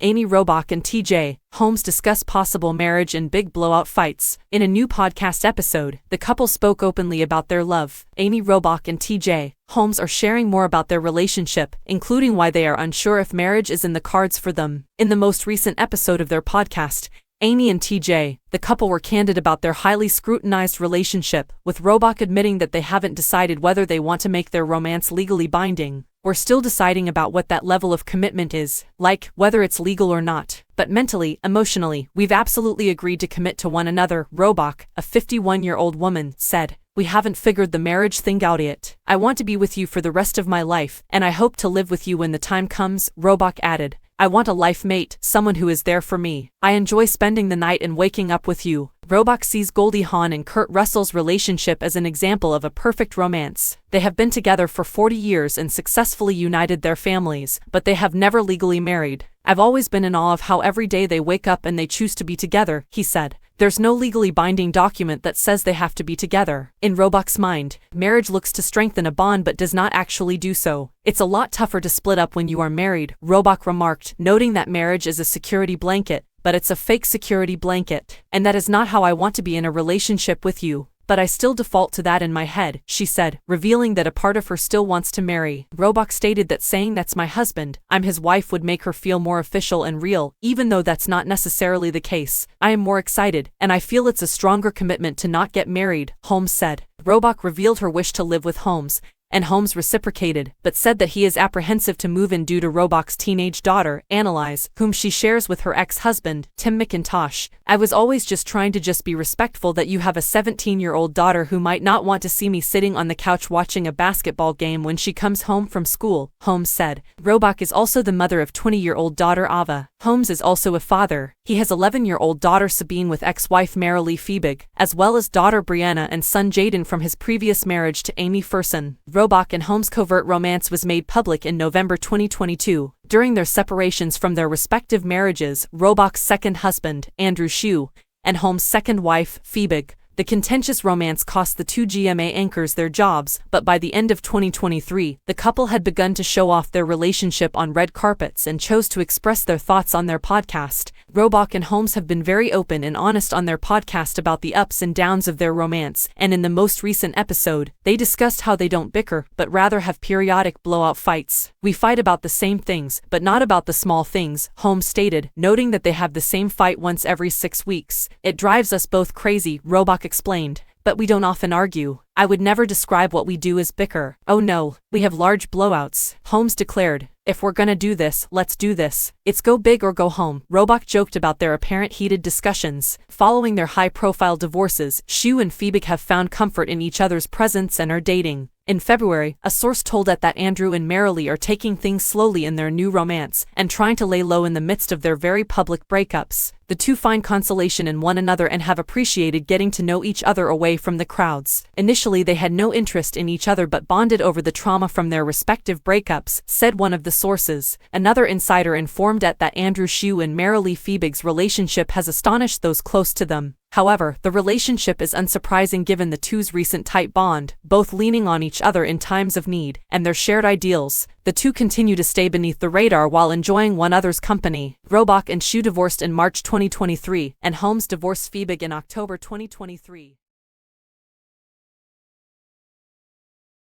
Amy Robach and TJ Holmes discuss possible marriage and big blowout fights. In a new podcast episode, the couple spoke openly about their love. Amy Robach and TJ Holmes are sharing more about their relationship, including why they are unsure if marriage is in the cards for them. In the most recent episode of their podcast, Amy and TJ, the couple were candid about their highly scrutinized relationship, with Robach admitting that they haven't decided whether they want to make their romance legally binding. "We're still deciding about what that level of commitment is, like whether it's legal or not. But mentally, emotionally, we've absolutely agreed to commit to one another," Robach, a 51-year-old woman, said. "We haven't figured the marriage thing out yet. I want to be with you for the rest of my life, and I hope to live with you when the time comes," Robach added. "I want a life mate, someone who is there for me. I enjoy spending the night and waking up with you." Robach sees Goldie Hawn and Kurt Russell's relationship as an example of a perfect romance. They have been together for 40 years and successfully united their families, but they have never legally married. "I've always been in awe of how every day they wake up and they choose to be together," he said. "There's no legally binding document that says they have to be together." In Robach's mind, marriage looks to strengthen a bond but does not actually do so. "It's a lot tougher to split up when you are married," Robach remarked, noting that marriage is a security blanket, but it's a fake security blanket. "And that is not how I want to be in a relationship with you. But I still default to that in my head," she said, revealing that a part of her still wants to marry. Robach stated that saying "that's my husband, I'm his wife" would make her feel more official and real, even though that's not necessarily the case. "I am more excited, and I feel it's a stronger commitment to not get married," Holmes said. Robach revealed her wish to live with Holmes, and Holmes reciprocated, but said that he is apprehensive to move in due to Robach's teenage daughter, Annalise, whom she shares with her ex-husband, Tim McIntosh. "I was always just trying to be respectful that you have a 17-year-old daughter who might not want to see me sitting on the couch watching a basketball game when she comes home from school," Holmes said. Robach is also the mother of 20-year-old daughter Ava. Holmes is also a father. He has 11-year-old daughter Sabine with ex-wife Marilee Fiebig, as well as daughter Brianna and son Jaden from his previous marriage to Amy Furson. Robach and Holmes' covert romance was made public in November 2022. During their separations from their respective marriages, Robach's second husband, Andrew Shue, and Holmes' second wife, Fiebig, the contentious romance cost the two GMA anchors their jobs, but by the end of 2023, the couple had begun to show off their relationship on red carpets and chose to express their thoughts on their podcast. Robach and Holmes have been very open and honest on their podcast about the ups and downs of their romance, and in the most recent episode, they discussed how they don't bicker, but rather have periodic blowout fights. "We fight about the same things, but not about the small things," Holmes stated, noting that they have the same fight once every 6 weeks. "It drives us both crazy," Robach explained. "But we don't often argue. I would never describe what we do as bicker. Oh no, we have large blowouts," Holmes declared. "If we're gonna do this, let's do this. It's go big or go home." Robach joked about their apparent heated discussions. Following their high-profile divorces, Shue and Fiebig have found comfort in each other's presence and are dating. In February, a source told that Andrew and Marilee are taking things slowly in their new romance and trying to lay low in the midst of their very public breakups. The two find consolation in one another and have appreciated getting to know each other away from the crowds. Initially, they had no interest in each other but bonded over the trauma from their respective breakups, said one of the sources. Another insider informed that Andrew Shue and Marilee Fiebig's relationship has astonished those close to them. However, the relationship is unsurprising given the two's recent tight bond, both leaning on each other in times of need, and their shared ideals. The two continue to stay beneath the radar while enjoying one another's company. Robach and Shue divorced in March 2023, and Holmes divorced Fiebig in October 2023.